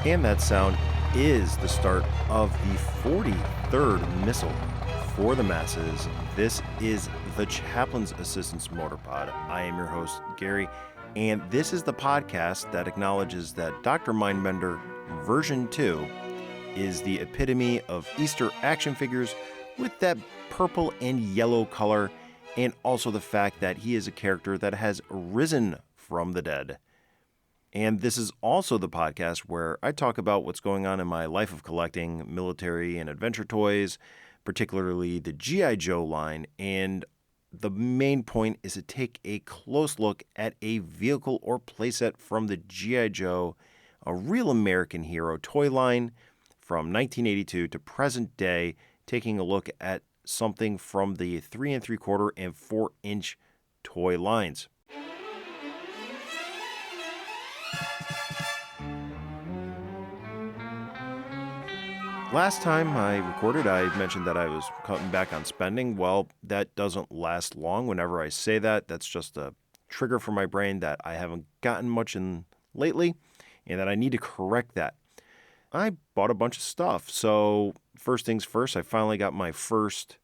And that sound is the start of the 43rd Missal for the masses. This is the Chaplain's Assistance Motor Pod. I am your host, Gary, and this is the podcast that acknowledges that Dr. Mindbender version 2 is the epitome of Easter action figures with that purple and yellow color, and also the fact that he is a character that has risen from the dead. And this is also the podcast where I talk about what's going on in my life of collecting military and adventure toys, particularly the G.I. Joe line. And the main point is to take a close look at a vehicle or playset from the G.I. Joe, a real American hero toy line from 1982 to present day, taking a look at something from the 3 3/4 and 4-inch toy lines. Last time I recorded, I mentioned that I was cutting back on spending. Well, that doesn't last long. Whenever I say that, that's just a trigger for my brain that I haven't gotten much in lately and that I need to correct that. I bought a bunch of stuff. So first things first, I finally got my first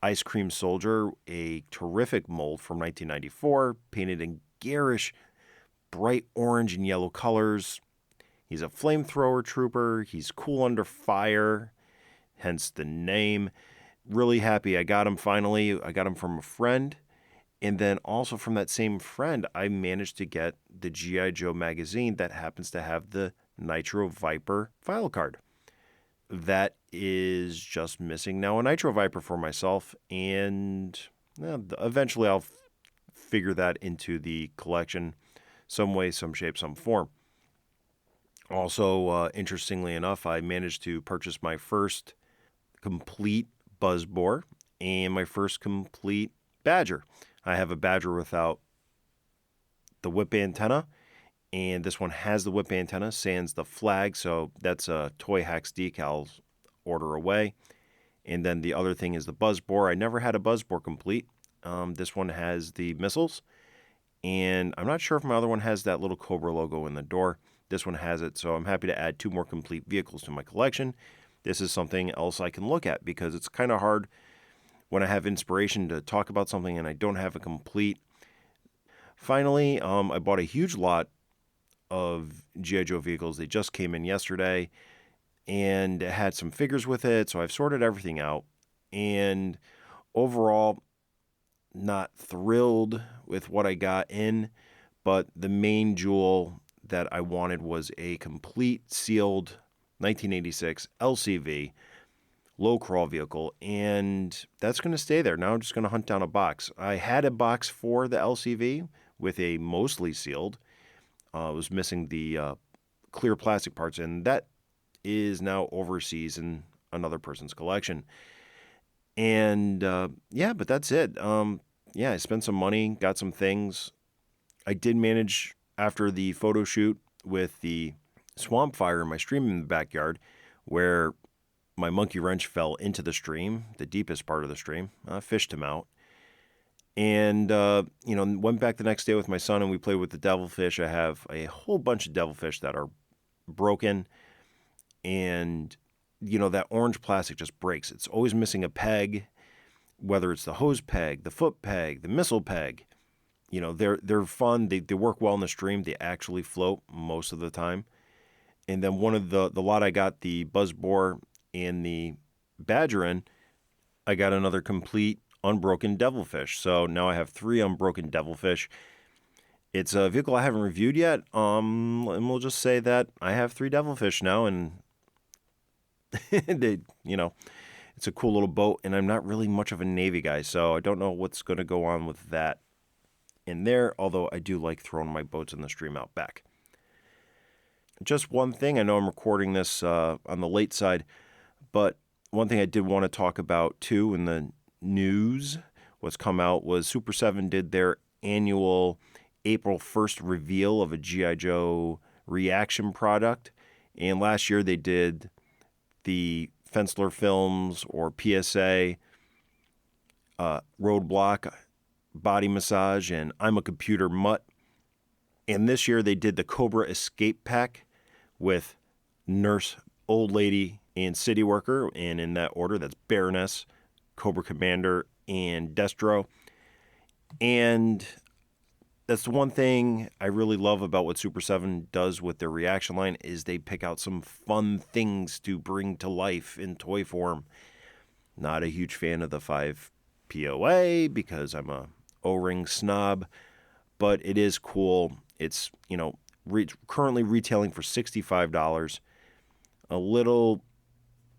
Ice Cream Soldier, a terrific mold from 1994, painted in garish, bright orange and yellow colors. He's a flamethrower trooper. He's cool under fire, hence the name. Really happy I got him finally. I got him from a friend. And then also from that same friend, I managed to get the G.I. Joe magazine that happens to have the Nitro Viper file card. That is just missing now a Nitro Viper for myself. And eventually I'll figure that into the collection some way, some shape, some form. Also, interestingly enough, I managed to purchase my first complete Buzzbore and my first complete Badger. I have a Badger without the whip antenna, and this one has the whip antenna, sans the flag, so that's a Toy Hacks decals order away. And then the other thing is the Buzzbore. I never had a Buzzbore complete. This one has the missiles, and I'm not sure if my other one has that little Cobra logo in the door. This one has it, so I'm happy to add 2 more complete vehicles to my collection. This is something else I can look at because it's kind of hard when I have inspiration to talk about something and I don't have a complete. Finally, I bought a huge lot of G.I. Joe vehicles. They just came in yesterday, and it had some figures with it, so I've sorted everything out. And overall, not thrilled with what I got in, but the main jewel that I wanted was a complete sealed 1986 LCV low crawl vehicle, and that's going to stay there. Now I'm just going to hunt down a box. I had a box for the LCV with a mostly sealed. I was missing the clear plastic parts, and that is now overseas in another person's collection. And but that's it. I spent some money, got some things. I did manage, after the photo shoot with the swamp fire in my stream in the backyard, where my monkey wrench fell into the stream, the deepest part of the stream, fished him out. And, went back the next day with my son and we played with the devilfish. I have a whole bunch of devilfish that are broken, and, that orange plastic just breaks. It's always missing a peg, whether it's the hose peg, the foot peg, the missile peg. They're fun. They work well in the stream. They actually float most of the time. And then one of the lot I got the Buzzbore and the Badger in, I got another complete unbroken devilfish. So now I have 3 unbroken devilfish. It's a vehicle I haven't reviewed yet. And we'll just say that I have 3 devilfish now, and it's a cool little boat. And I'm not really much of a Navy guy, so I don't know what's going to go on with that in there, although I do like throwing my boats in the stream out back. Just one thing, I know I'm recording this on the late side, but one thing I did want to talk about too in the news, what's come out, was Super 7 did their annual April 1st reveal of a G.I. Joe reaction product, and last year they did the Fensler Films or PSA Roadblock Body Massage and I'm a Computer Mutt. And this year they did the Cobra Escape Pack with nurse, old lady, and city worker. And in that order, that's Baroness, Cobra Commander, and Destro. And that's the one thing I really love about what Super 7 does with their reaction line is they pick out some fun things to bring to life in toy form. Not a huge fan of the 5 POA because I'm a O-ring snob, but it is cool. It's, currently retailing for $65. A little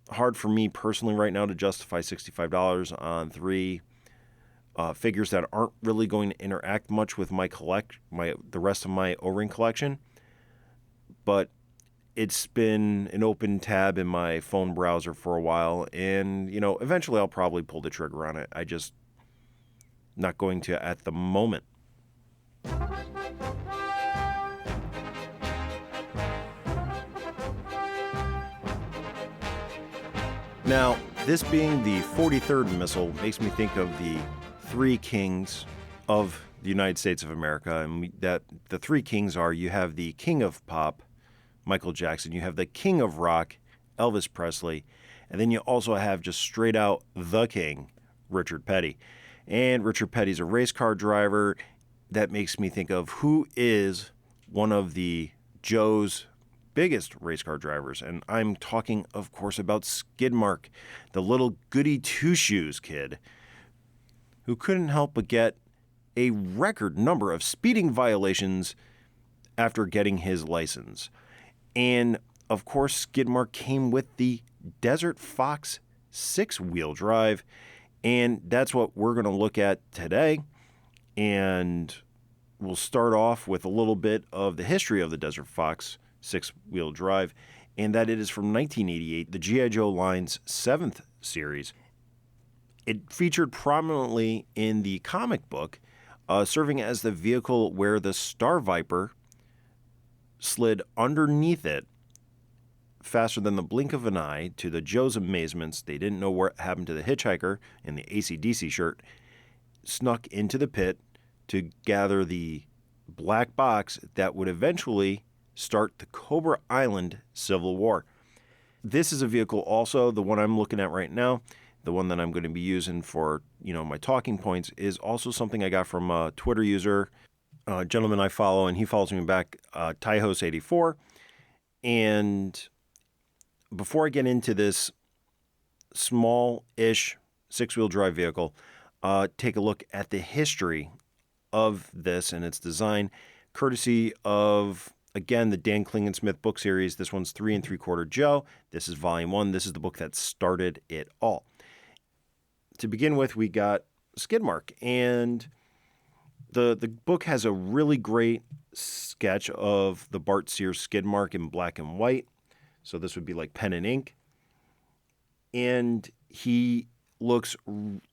hard for me personally right now to justify $65 on 3 figures that aren't really going to interact much with the rest of my O-ring collection. But it's been an open tab in my phone browser for a while, and eventually I'll probably pull the trigger on it. I just not going to at the moment. Now, this being the 43rd Missal makes me think of the 3 kings of the United States of America, and that the 3 kings are, you have the king of pop, Michael Jackson, you have the king of rock, Elvis Presley, and then you also have just straight out the king, Richard Petty. And Richard Petty's a race car driver. That makes me think of who is one of the Joe's biggest race car drivers, and I'm talking, of course, about Skidmark, the little goody two-shoes kid who couldn't help but get a record number of speeding violations after getting his license. And, of course, Skidmark came with the Desert Fox 6-wheel drive, and that's what we're going to look at today. And we'll start off with a little bit of the history of the Desert Fox 6-wheel drive, and that it is from 1988, the G.I. Joe line's 7th series. It featured prominently in the comic book, serving as the vehicle where the Star Viper slid underneath it faster than the blink of an eye. To the Joe's amazements, they didn't know what happened to the hitchhiker in the AC/DC shirt, snuck into the pit to gather the black box that would eventually start the Cobra Island Civil War. This is a vehicle also, the one I'm looking at right now, the one that I'm going to be using for, my talking points, is also something I got from a Twitter user, a gentleman I follow, and he follows me back, Tyhos84. And before I get into this small-ish 6-wheel drive vehicle, take a look at the history of this and its design, courtesy of, again, the Dan Klingensmith book series. This one's 3 3/4 Joe. This is volume 1. This is the book that started it all. To begin with, we got Skidmark, and the book has a really great sketch of the Bart Sears Skidmark in black and white. So this would be like pen and ink. And he looks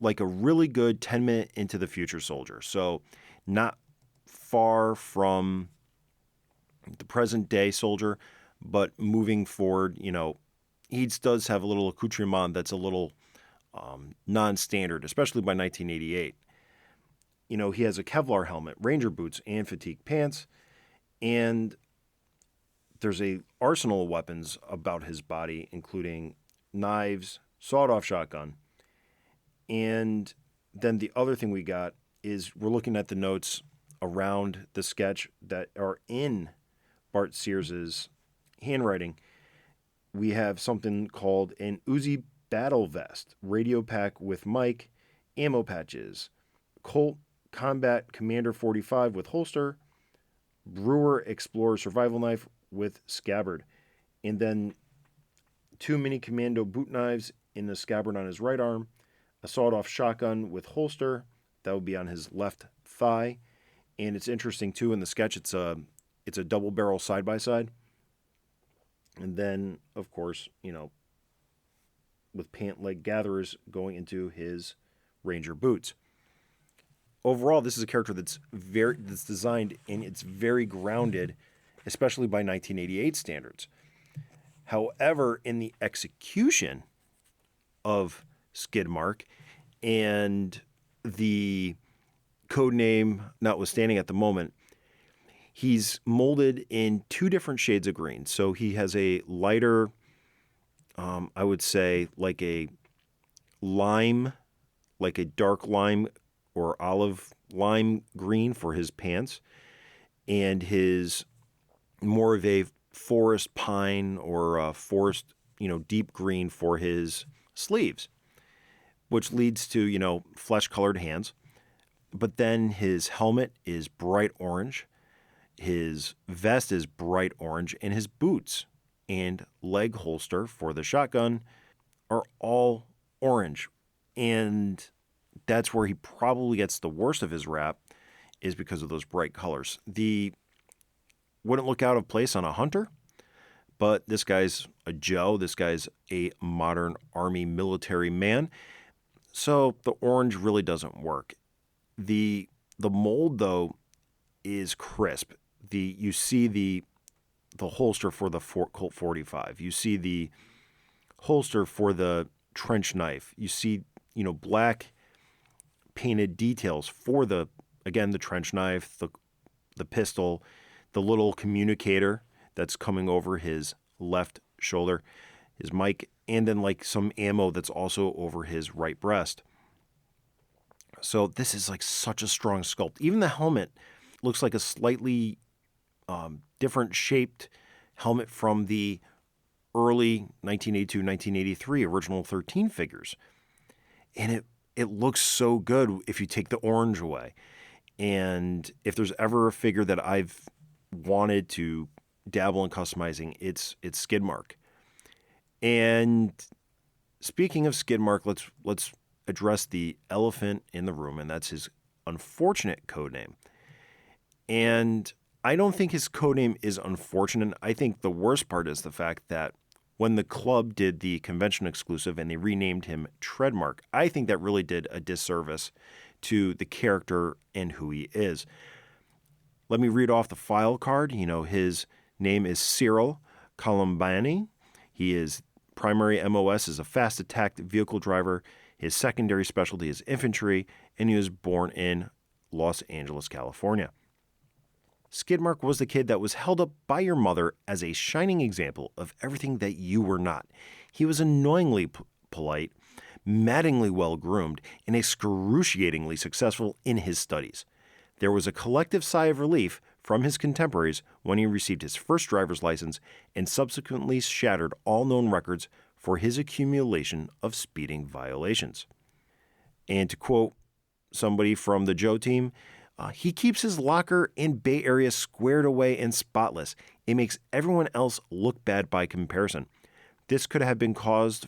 like a really good 10-minute into the future soldier. So not far from the present day soldier, but moving forward, he does have a little accoutrement that's a little non-standard, especially by 1988. He has a Kevlar helmet, Ranger boots, and fatigue pants, and there's a arsenal of weapons about his body, including knives, sawed-off shotgun, and then the other thing we got is we're looking at the notes around the sketch that are in Bart Sears's handwriting. We have something called an Uzi battle vest, radio pack with mic, ammo patches, Colt Combat Commander 45 with holster, Brewer Explorer survival knife with scabbard, and then 2 mini commando boot knives in the scabbard on his right arm, a sawed-off shotgun with holster that would be on his left thigh. And it's interesting too, in the sketch, it's a double barrel side by side, and then of course, with pant leg gatherers going into his Ranger boots. Overall, this is a character that's designed and it's very grounded, especially by 1988 standards. However, in the execution of Skidmark, and the code name notwithstanding at the moment, He's molded in 2 different shades of green. So he has a lighter, I would say like a lime, like a dark lime or olive lime green for his pants, and his more of a forest pine or forest, deep green for his sleeves, which leads to, flesh-colored hands. But then his helmet is bright orange, his vest is bright orange, and his boots and leg holster for the shotgun are all orange. And that's where he probably gets the worst of his rap, is because of those bright colors. The wouldn't look out of place on a hunter, but this guy's a Joe. This guy's a modern Army military man. So the orange really doesn't work. The mold, though, is crisp. You see the holster for the Colt 45. You see the holster for the trench knife. You see, black painted details for the trench knife, the pistol, the little communicator that's coming over his left shoulder, his mic, and then like some ammo that's also over his right breast. So this is like such a strong sculpt. Even the helmet looks like a slightly different shaped helmet from the early 1982-1983 original 13 figures. And it looks so good if you take the orange away. And if there's ever a figure that I've wanted to dabble in customizing, it's Skidmark. And speaking of Skidmark, let's address the elephant in the room, and that's his unfortunate codename. And I don't think his codename is unfortunate. I think the worst part is the fact that when the club did the convention exclusive and they renamed him Treadmark, I think that really did a disservice to the character and who he is. Let me read off the file card. His name is Cyril Columbani. His primary MOS is a fast attack vehicle driver. His secondary specialty is infantry, and he was born in Los Angeles, California. Skidmark was the kid that was held up by your mother as a shining example of everything that you were not. He was annoyingly polite, maddeningly well-groomed, and excruciatingly successful in his studies. There was a collective sigh of relief from his contemporaries when he received his first driver's license and subsequently shattered all known records for his accumulation of speeding violations. And to quote somebody from the Joe team, he keeps his locker in Bay Area squared away and spotless. It makes everyone else look bad by comparison. This could have been cause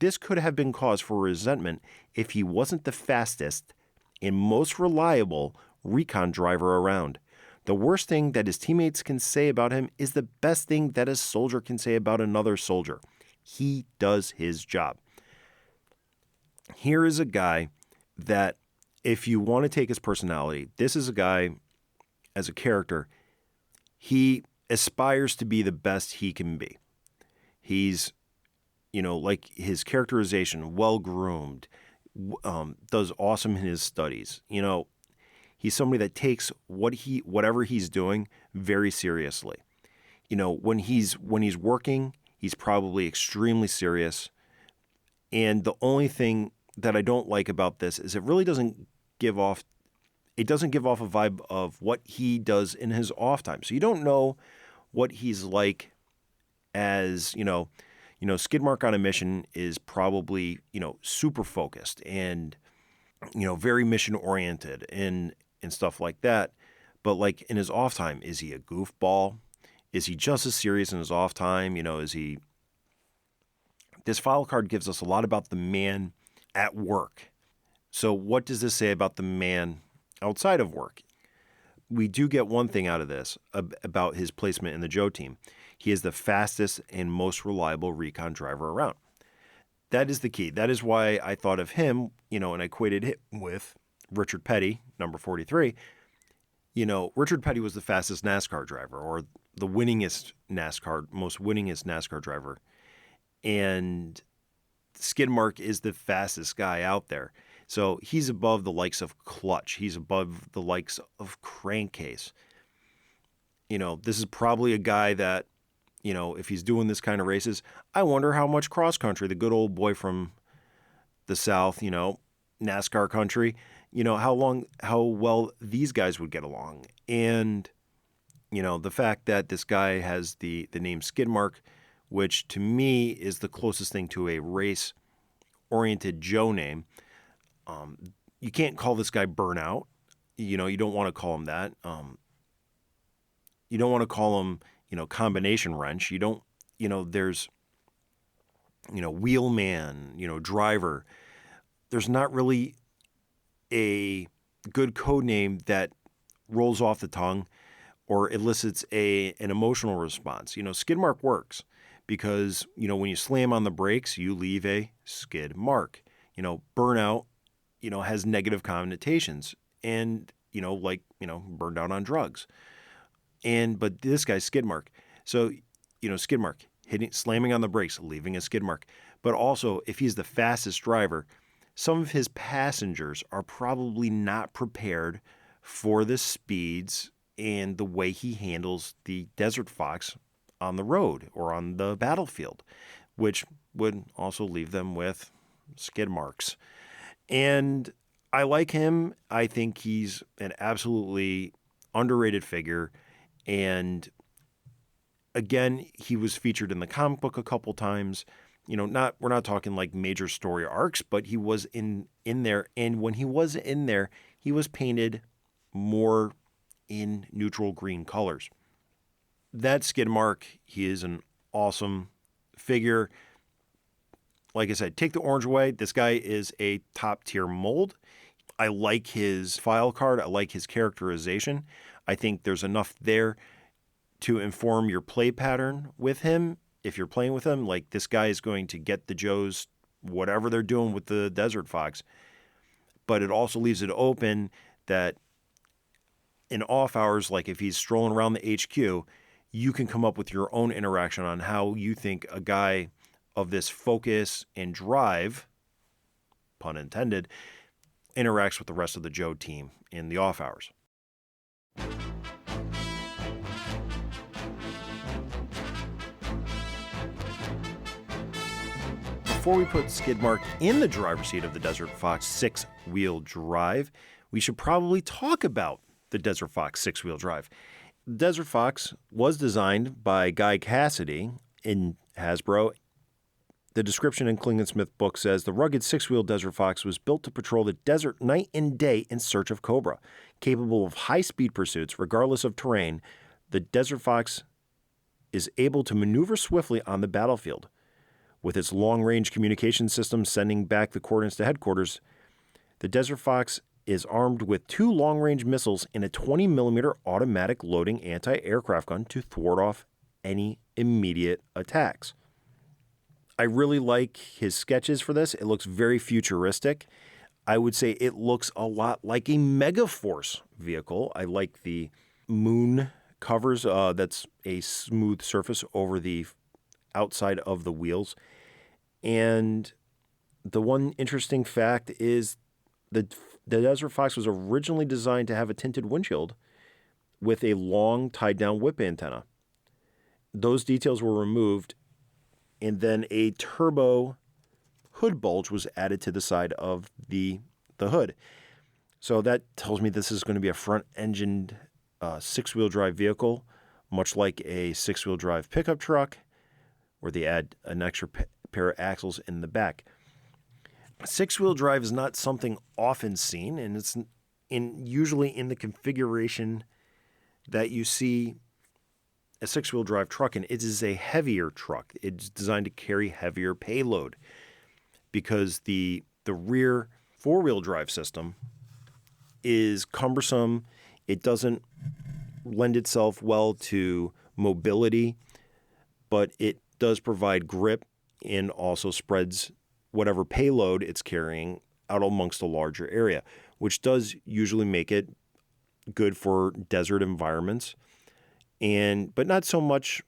for resentment if he wasn't the fastest and most reliable recon driver around. The worst thing that his teammates can say about him is the best thing that a soldier can say about another soldier. He does his job. Here is a guy that, if you want to take his personality, this is a guy, as a character, he aspires to be the best he can be. He's, like his characterization, well-groomed, does awesome in his studies. He's somebody that takes whatever he's doing very seriously. When he's working, he's probably extremely serious. And the only thing that I don't like about this is it really doesn't give off a vibe of what he does in his off time. So you don't know what he's like as, Skidmark on a mission is probably, super focused and, very mission oriented and stuff like that. But like in his off time, is he a goofball? Is he just as serious in his off time? Is he... This file card gives us a lot about the man at work. So what does this say about the man outside of work? We do get one thing out of this about his placement in the Joe team. He is the fastest and most reliable recon driver around. That is the key. That is why I thought of him, and I equated it with Richard Petty, number 43. Richard Petty was the fastest NASCAR driver, or the most winningest NASCAR driver. And Skidmark is the fastest guy out there. So he's above the likes of Clutch. He's above the likes of Crankcase. this is probably a guy that, if he's doing this kind of races, I wonder how much cross country, the good old boy from the South, NASCAR country, how well these guys would get along. And, the fact that this guy has the name Skidmark, which to me is the closest thing to a race-oriented Joe name. You can't call this guy Burnout. You don't want to call him that. You don't want to call him, combination wrench. You don't, there's, wheelman, driver. There's not really a good code name that rolls off the tongue or elicits an emotional response. Skidmark works because, when you slam on the brakes, you leave a skid mark. Burnout, has negative connotations and, burned out on drugs. But this guy's Skidmark. So, Skidmark, slamming on the brakes, leaving a skid mark. But also, if he's the fastest driver, some of his passengers are probably not prepared for the speeds and the way he handles the Desert Fox on the road or on the battlefield, which would also leave them with skid marks. And I like him. I think he's an absolutely underrated figure. And again, he was featured in the comic book a couple times. We're not talking like major story arcs, but he was in there. And when he was in there, he was painted more in neutral green colors. That Skidmark, he is an awesome figure. Like I said, take the orange away. This guy is a top tier mold. I like his file card. I like his characterization. I think there's enough there to inform your play pattern with him. If you're playing with him, like this guy is going to get the Joes, whatever they're doing with the Desert Fox. But it also leaves it open that in off hours, like if he's strolling around the HQ, you can come up with your own interaction on how you think a guy of this focus and drive, pun intended, interacts with the rest of the Joe team in the off hours. Before we put Skidmark in the driver's seat of the Desert Fox 6-wheel drive, we should probably talk about the Desert Fox 6-wheel drive. The Desert Fox was designed by Guy Cassidy in Hasbro. The description in Kling & Smith book says, the rugged 6-wheel Desert Fox was built to patrol the desert night and day in search of Cobra. Capable of high-speed pursuits regardless of terrain, the Desert Fox is able to maneuver swiftly on the battlefield. With its long-range communication system sending back the coordinates to headquarters, the Desert Fox is armed with 2 long-range missiles and a 20mm automatic loading anti-aircraft gun to thwart off any immediate attacks. I really like his sketches for this. It looks very futuristic. I would say it looks a lot like a Megaforce vehicle. I like the moon covers. That's a smooth surface over the outside of the wheels. And the one interesting fact is the Desert Fox was originally designed to have a tinted windshield with a long tied down whip antenna. Those details were removed, and then a turbo hood bulge was added to the side of the hood. So that tells me this is going to be a front-engined 6-wheel drive vehicle, much like a 6-wheel drive pickup truck, where they add an extra pair of axles in the back. 6-wheel drive is not something often seen, and it's usually in the configuration that you see a 6-wheel drive truck in. It is a heavier truck. It's designed to carry heavier payload because the rear 4-wheel drive system is cumbersome. It doesn't lend itself well to mobility, but it does provide grip and also spreads whatever payload it's carrying out amongst a larger area, which does usually make it good for desert environments. But not so much,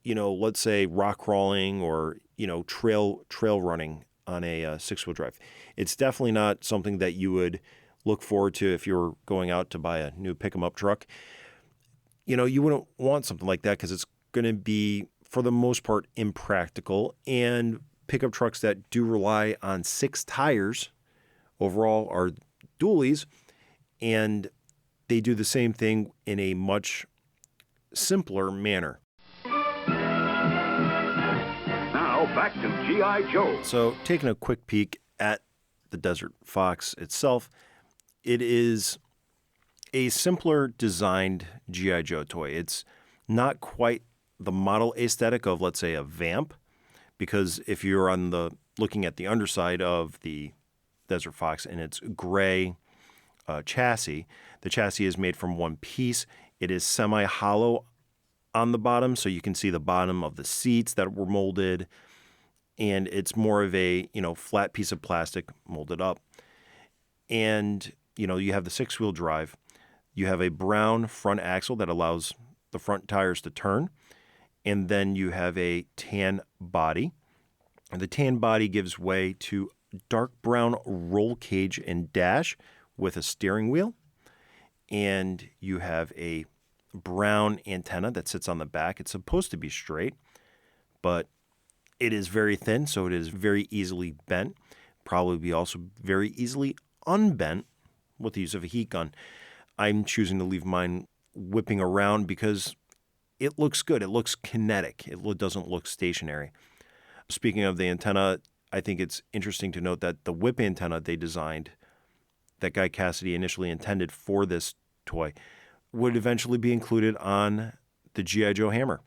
let's say rock crawling or, trail running on a 6-wheel drive. It's definitely not something that you would look forward to if you're going out to buy a new pick-em-up truck. You wouldn't want something like that because it's going to be, for the most part, impractical. And pickup trucks that do rely on 6 tires overall are dualies, and they do the same thing in a much simpler manner. Now back to G.I. Joe. So taking a quick peek at the Desert Fox itself, it is a simpler designed G.I. Joe toy. It's not quite the model aesthetic of, let's say, a Vamp, because if you're looking at the underside of the Desert Fox and its gray chassis, the chassis is made from one piece. It is semi-hollow on the bottom, so you can see the bottom of the seats that were molded, and it's more of a flat piece of plastic molded up. And you have the 6-wheel drive. You have a brown front axle that allows the front tires to turn, and then you have a tan body. And the tan body gives way to dark brown roll cage and dash with a steering wheel, and you have a brown antenna that sits on the back. It's supposed to be straight, but it is very thin, so it is very easily bent. Probably be also very easily unbent with the use of a heat gun. I'm choosing to leave mine whipping around because it looks good. It looks kinetic. It doesn't look stationary. Speaking of the antenna, I think it's interesting to note that the whip antenna they designed, that Guy Cassidy initially intended for this toy, would eventually be included on the G.I. Joe hammer.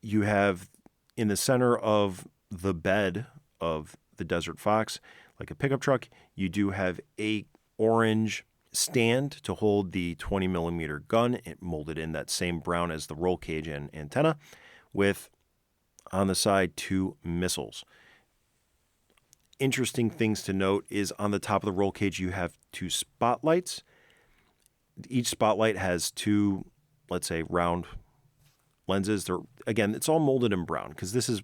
You have in the center of the bed of the Desert Fox, like a pickup truck, you do have a orange stand to hold the 20 millimeter gun. It molded in that same brown as the roll cage and antenna, with on the side 2 missiles. Interesting things to note is on the top of the roll cage you have 2 spotlights. Each spotlight has 2, let's say, round lenses. It's all molded in brown because this is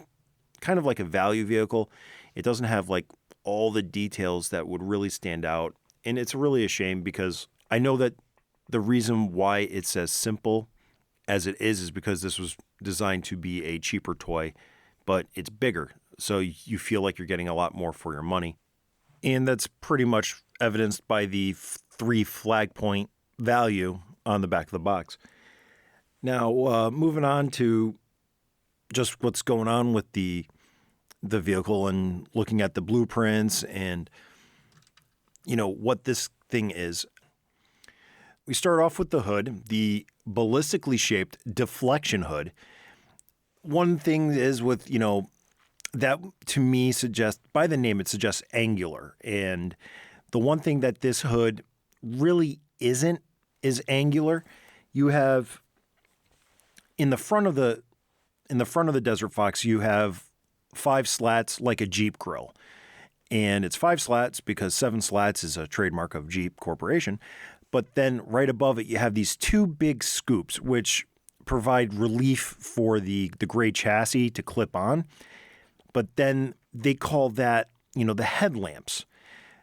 kind of like a value vehicle. It doesn't have like all the details that would really stand out. And it's really a shame because I know that the reason why it's as simple as it is because this was designed to be a cheaper toy, but it's bigger. So you feel like you're getting a lot more for your money. And that's pretty much evidenced by the 3 flag point value on the back of the box. Now, moving on to just what's going on with the vehicle and looking at the blueprints and what this thing is. We start off with the hood, the ballistically shaped deflection hood. One thing is with, that to me suggests, by the name, it suggests angular. And the one thing that this hood really isn't is angular. You have in the front of the Desert Fox, you have 5 slats like a Jeep grill. And it's 5 slats because 7 slats is a trademark of Jeep Corporation. But then right above it, you have these 2 big scoops, which provide relief for the gray chassis to clip on. But then they call that, the headlamps.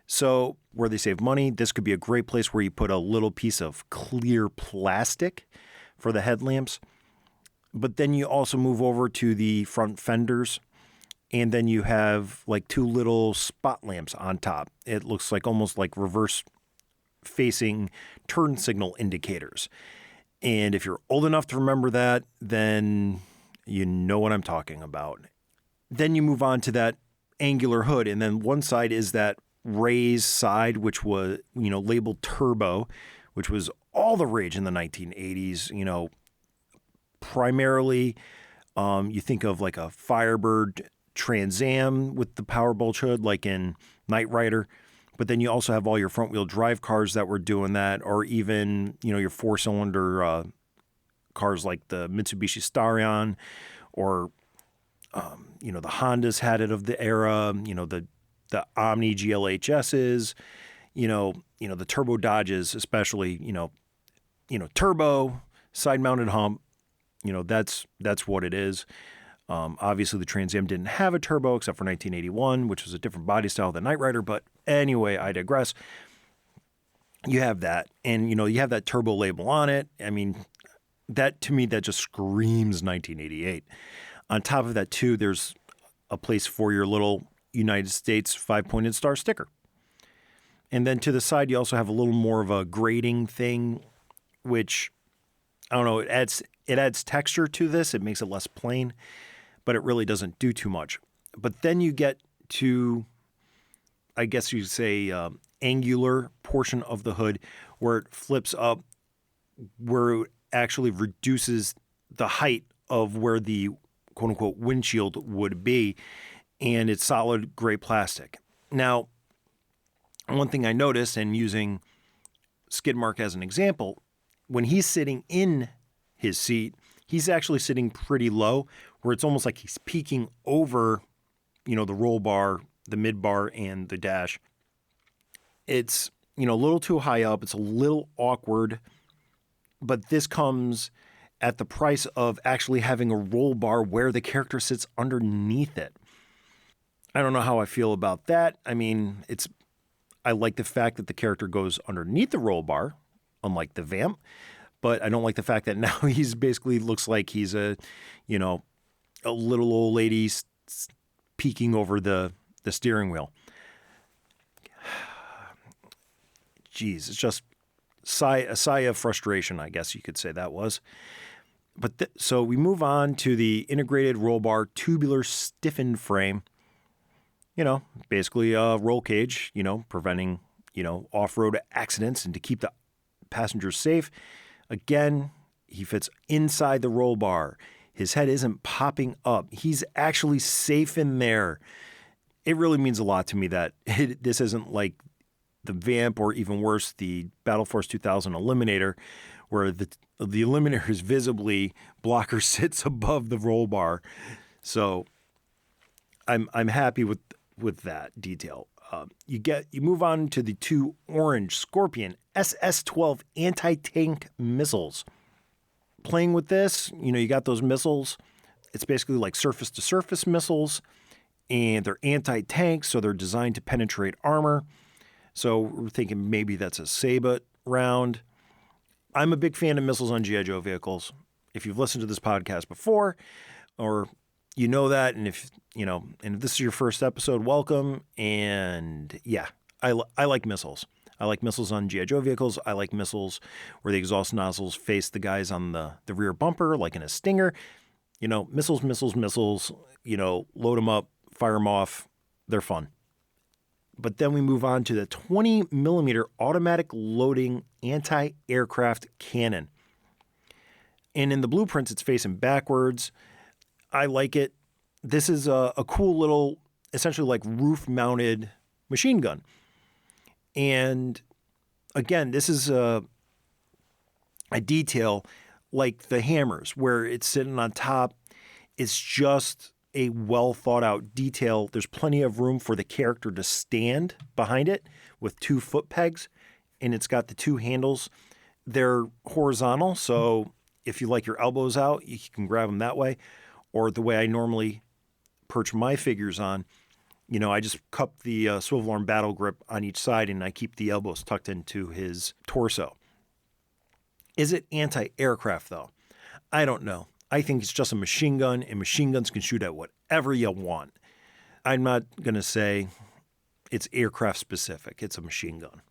So where they save money, this could be a great place where you put a little piece of clear plastic for the headlamps. But then you also move over to the front fenders, and then you have like 2 little spot lamps on top. It looks like almost like reverse facing turn signal indicators. And if you're old enough to remember that, then you know what I'm talking about. Then you move on to that angular hood, and then one side is that raised side, which was, labeled turbo, which was all the rage in the 1980s. Primarily, you think of like a Firebird Trans Am with the power bulge hood, like in Knight Rider. But then you also have all your front-wheel drive cars that were doing that, or even, your 4-cylinder cars like the Mitsubishi Starion, or, the Hondas had it of the era, the Omni GLHSs, the turbo Dodges, especially, turbo, side-mounted hump, that's what it is. Obviously, the Trans Am didn't have a turbo except for 1981, which was a different body style than Knight Rider. But anyway, I digress. You have that. And, you have that turbo label on it. I mean, That, to me, that just screams 1988. On top of that, too, there's a place for your little United States 5-pointed star sticker. And then to the side, you also have a little more of a grading thing, which, I don't know, it adds texture to this. It makes it less plain, but it really doesn't do too much. But then you get to, I guess you'd say, angular portion of the hood where it flips up, where it actually reduces the height of where the quote-unquote windshield would be, and it's solid gray plastic. Now, one thing I noticed, and using Skidmark as an example, when he's sitting in his seat, he's actually sitting pretty low, where it's almost like he's peeking over, the roll bar, the mid bar, and the dash. It's, a little too high up. It's a little awkward, but this comes at the price of actually having a roll bar where the character sits underneath it. I don't know how I feel about that. I mean, I like the fact that the character goes underneath the roll bar, unlike the Vamp, but I don't like the fact that now he's basically looks like he's a little old lady peeking over the steering wheel. Jeez, it's just a sigh of frustration, I guess you could say that was. But so we move on to the integrated roll bar tubular stiffened frame. Basically a roll cage, preventing, off-road accidents and to keep the passengers safe. Again, he fits inside the roll bar. His head isn't popping up. He's actually safe in there. It really means a lot to me that this isn't like the Vamp, or even worse, the Battle Force 2000 Eliminator, where the Eliminator's visibly blocker sits above the roll bar. So I'm happy with that detail. You move on to the two orange Scorpion SS-12 anti-tank missiles. Playing with this, you got those missiles. It's basically like surface-to-surface missiles, and they're anti-tank, so they're designed to penetrate armor. So we're thinking maybe that's a Sabot round. I'm a big fan of missiles on G.I. Joe vehicles. If you've listened to this podcast before, or you know that, and if this is your first episode, welcome. And yeah, I like missiles. I like missiles on G.I. Joe vehicles. I like missiles where the exhaust nozzles face the guys on the rear bumper, like in a Stinger. Missiles, load them up, fire them off. They're fun. But then we move on to the 20 millimeter automatic loading anti-aircraft cannon. And in the blueprints, it's facing backwards. I like it. This is a cool little, essentially like roof-mounted machine gun. And again, this is a detail like the hammers, where it's sitting on top. It's just a well thought out detail. There's plenty of room for the character to stand behind it with 2 foot pegs, and it's got the 2 handles. They're horizontal, so if you like your elbows out, you can grab them that way, or the way I normally perch my figures on. I just cup the swivel arm battle grip on each side, and I keep the elbows tucked into his torso. Is it anti-aircraft, though? I don't know. I think it's just a machine gun, and machine guns can shoot at whatever you want. I'm not going to say it's aircraft specific. It's a machine gun.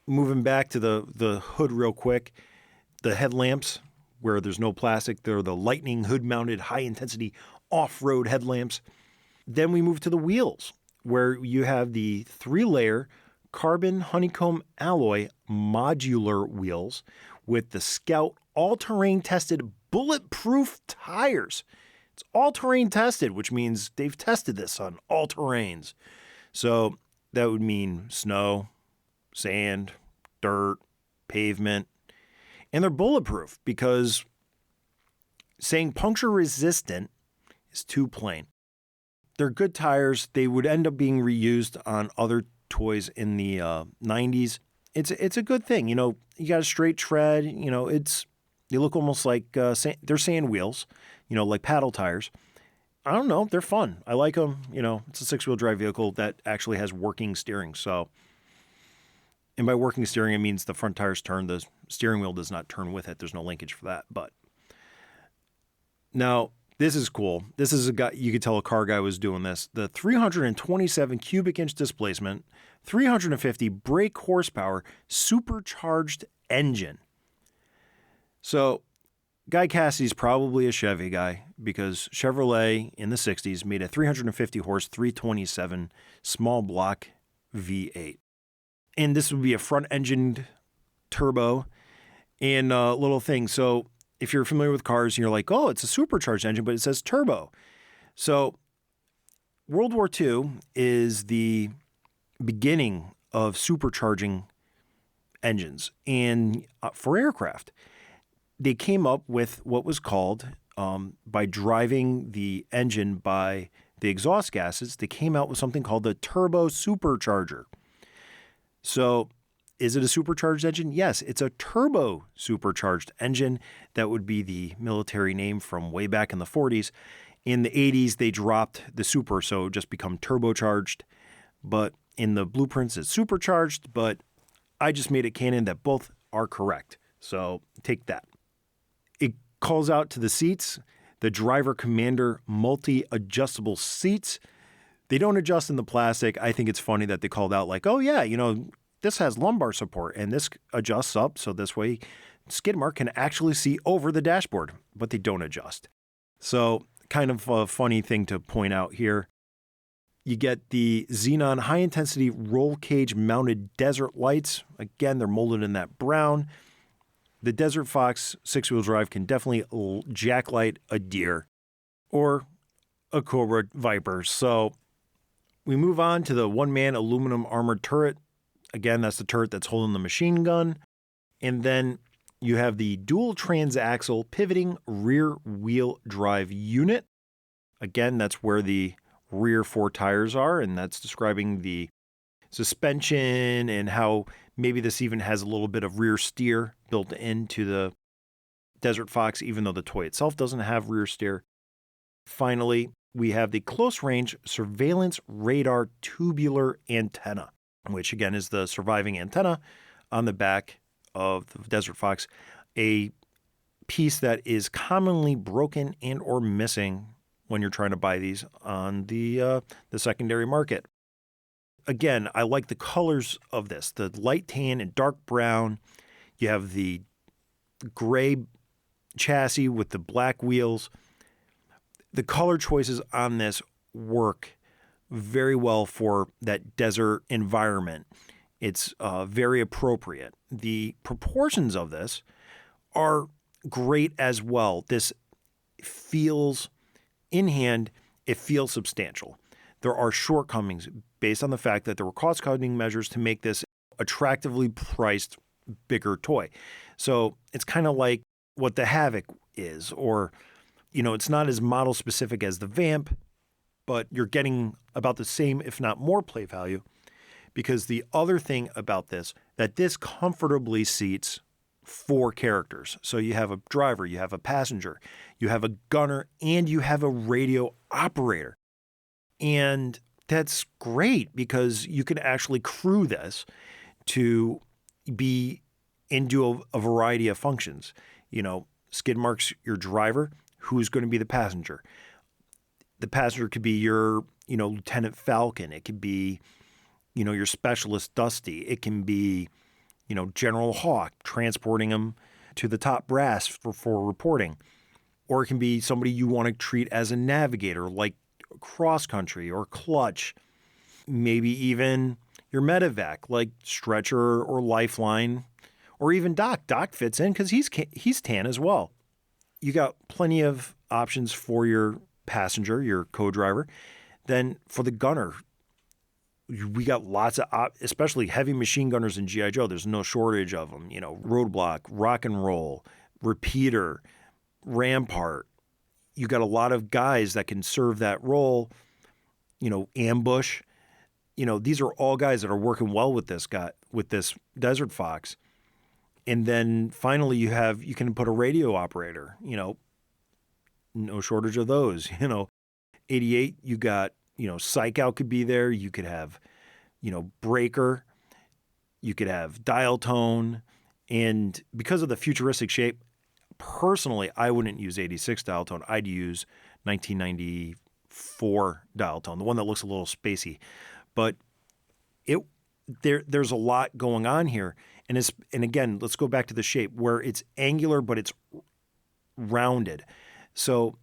Moving back to the hood real quick, the headlamps, where there's no plastic, they're the Lightning hood-mounted high-intensity off-road headlamps. Then we move to the wheels, where you have the 3-layer carbon honeycomb alloy modular wheels with the Scout all-terrain tested bulletproof tires. It's all-terrain tested, which means they've tested this on all terrains. So that would mean snow, sand, dirt, pavement, and they're bulletproof, because saying puncture resistant is too plain. They're good tires. They would end up being reused on other toys in the 90s. It's a good thing. You got a straight tread. They look almost like they're sand wheels, like paddle tires. I don't know. They're fun. I like them. It's a 6-wheel drive vehicle that actually has working steering. So, And by working steering, it means the front tires turn. The steering wheel does not turn with it. There's no linkage for that. But now, this is cool. This is a guy, you could tell a car guy was doing this. The 327 cubic inch displacement, 350 brake horsepower, supercharged engine. So, Guy Cassidy's probably a Chevy guy because Chevrolet in the 60s made a 350 horse 327 small block V8. And this would be a front-engined turbo and a little thing. So if you're familiar with cars, you're like, oh, it's a supercharged engine, but it says turbo. So World War II is the beginning of supercharging engines. And for aircraft, they came up with what was called, by driving the engine by the exhaust gases, they came out with something called the turbo supercharger. So is it a supercharged engine? Yes, it's a turbo supercharged engine. That would be the military name from way back in the 40s. In the 80s, they dropped the super, so it just become turbocharged. But in the blueprints, it's supercharged, but I just made it canon that both are correct. So take that. It calls out to the seats, the driver commander multi-adjustable seats. They don't adjust in the plastic. I think it's funny that they called out like, oh yeah, this has lumbar support and this adjusts up. So this way Skidmark can actually see over the dashboard, but they don't adjust. So kind of a funny thing to point out here. You get the xenon high intensity roll cage mounted desert lights. Again, they're molded in that brown. The Desert Fox 6-wheel drive can definitely jacklight a deer or a Cobra Viper. So we move on to the one-man aluminum armored turret. Again, that's the turret that's holding the machine gun. And then you have the dual transaxle pivoting rear wheel drive unit. Again, that's where the rear four tires are, and that's describing the suspension and how maybe this even has a little bit of rear steer built into the Desert Fox, even though the toy itself doesn't have rear steer. Finally, we have the close range surveillance radar tubular antenna, which again is the surviving antenna on the back of the Desert Fox, a piece that is commonly broken and or missing when you're trying to buy these on the secondary market. Again, I like the colors of this, the light tan and dark brown. You have the gray chassis with the black wheels. The color choices on this work very well for that desert environment. It's very appropriate. The proportions of this are great as well. This feels, in hand, it feels substantial. There are shortcomings based on the fact that there were cost-cutting measures to make this attractively priced, bigger toy. So it's kind of like what the Havoc is, or, it's not as model specific as the Vamp, but you're getting about the same, if not more, play value. Because the other thing about this, that this comfortably seats 4 characters. So you have a driver, you have a passenger, you have a gunner, and you have a radio operator. And that's great because you can actually crew this to be and do a variety of functions. Skidmark's your driver, who's going to be the passenger. The passenger could be your, Lieutenant Falcon. It could be, your specialist Dusty. It can be, General Hawk, transporting him to the top brass for reporting. Or it can be somebody you want to treat as a navigator, like cross country or clutch. Maybe even your medevac, like stretcher or lifeline, or even Doc. Doc fits in because he's tan as well. You got plenty of options for your passenger, your co-driver. Then for the gunner, we got lots of, especially heavy machine gunners in G.I. Joe. There's no shortage of them. Roadblock, Rock and Roll, Repeater, Rampart. You got a lot of guys that can serve that role. Ambush. These are all guys that are working well with this guy, with this Desert Fox. And then finally you can put a radio operator, no shortage of those. 88, you got, Psych Out could be there. You could have, Breaker. You could have dial tone. And because of the futuristic shape, personally, I wouldn't use 86 dial tone. I'd use 1994 dial tone, the one that looks a little spacey. But there's a lot going on here. And again, let's go back to the shape where it's angular, but it's rounded. So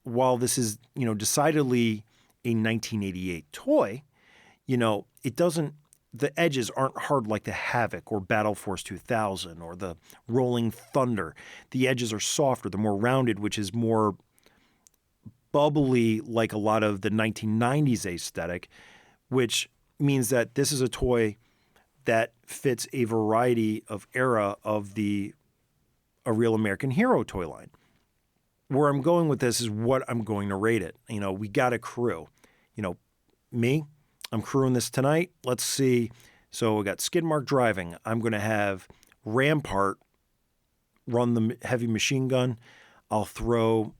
while this is, decidedly a 1988 toy, it doesn't, the edges aren't hard like the Havoc or Battle Force 2000 or the Rolling Thunder. The edges are softer, they're more rounded, which is more bubbly like a lot of the 1990s aesthetic, which means that this is a toy that fits a variety of era of a Real American Hero toy line. Where I'm going with this is what I'm going to rate it. We got a crew. Me, I'm crewing this tonight. Let's see. So we got Skidmark driving. I'm going to have Rampart run the heavy machine gun. I'll throw,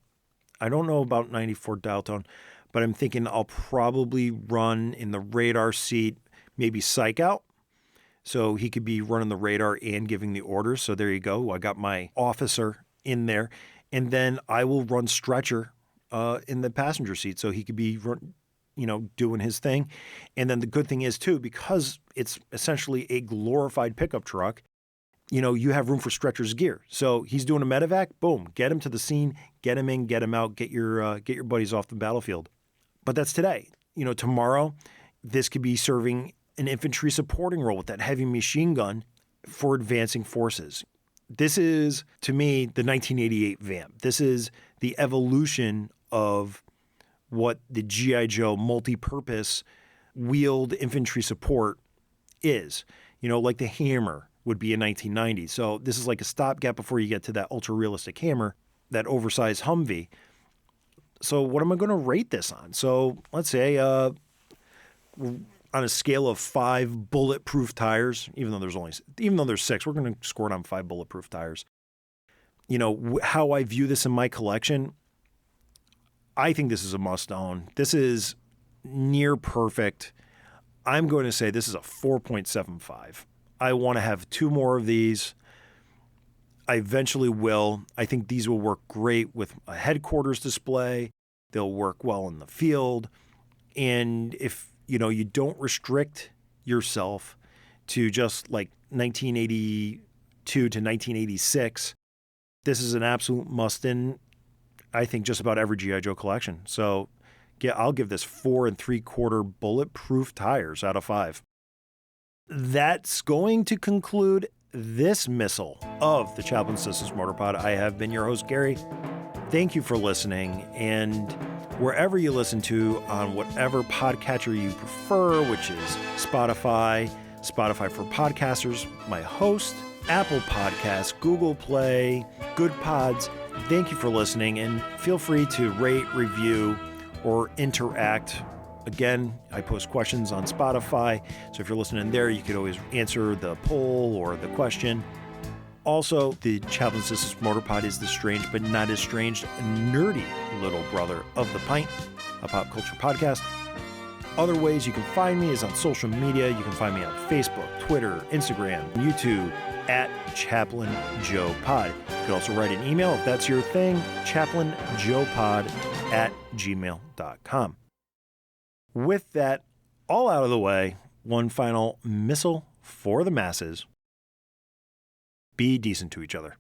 I don't know about 94 dial tone, but I'm thinking I'll probably run in the radar seat, maybe Psych Out. So he could be running the radar and giving the orders. So there you go. I got my officer in there. And then I will run Stretcher in the passenger seat. So he could be doing his thing. And then the good thing is too, because it's essentially a glorified pickup truck, you have room for Stretcher's gear. So he's doing a medevac, boom, get him to the scene, get him in, get him out, get your buddies off the battlefield. But that's today. Tomorrow, this could be serving an infantry supporting role with that heavy machine gun for advancing forces. This is, to me, the 1988 Vamp. This is the evolution of what the G.I. Joe multi-purpose wheeled infantry support is. Like the Hammer would be in 1990. So this is like a stopgap before you get to that ultra-realistic Hammer, that oversized Humvee. So what am I going to rate this on? So let's say on a scale of 5 bulletproof tires, even though there's 6, we're going to score it on 5 bulletproof tires. How I view this in my collection, I think this is a must-own. This is near perfect. I'm going to say this is a 4.75. I want to have 2 more of these. I eventually will. I think these will work great with a headquarters display. They'll work well in the field. And if, you don't restrict yourself to just like 1982 to 1986, this is an absolute must-in, I think, just about every G.I. Joe collection. So yeah, I'll give this 4 3/4 bulletproof tires out of 5. That's going to conclude this Missal of the Chaplain Sisters Motor Pod. I have been your host, Gary. Thank you for listening. And wherever you listen to, on whatever podcatcher you prefer, which is Spotify for podcasters, my host, Apple Podcasts, Google Play, Good Pods. Thank you for listening, and feel free to rate, review, or interact. Again, I post questions on Spotify, so if you're listening there, you could always answer the poll or the question. Also, the Chaplain Sisters Motor Pod is the strange but not as strange, nerdy little brother of The Pint, a pop culture podcast. Other ways you can find me is on social media. You can find me on Facebook, Twitter, Instagram, YouTube, at Chaplain Joe Pod. You can also write an email if that's your thing, chaplainjoepod@gmail.com. With that all out of the way, one final missile for the masses. Be decent to each other.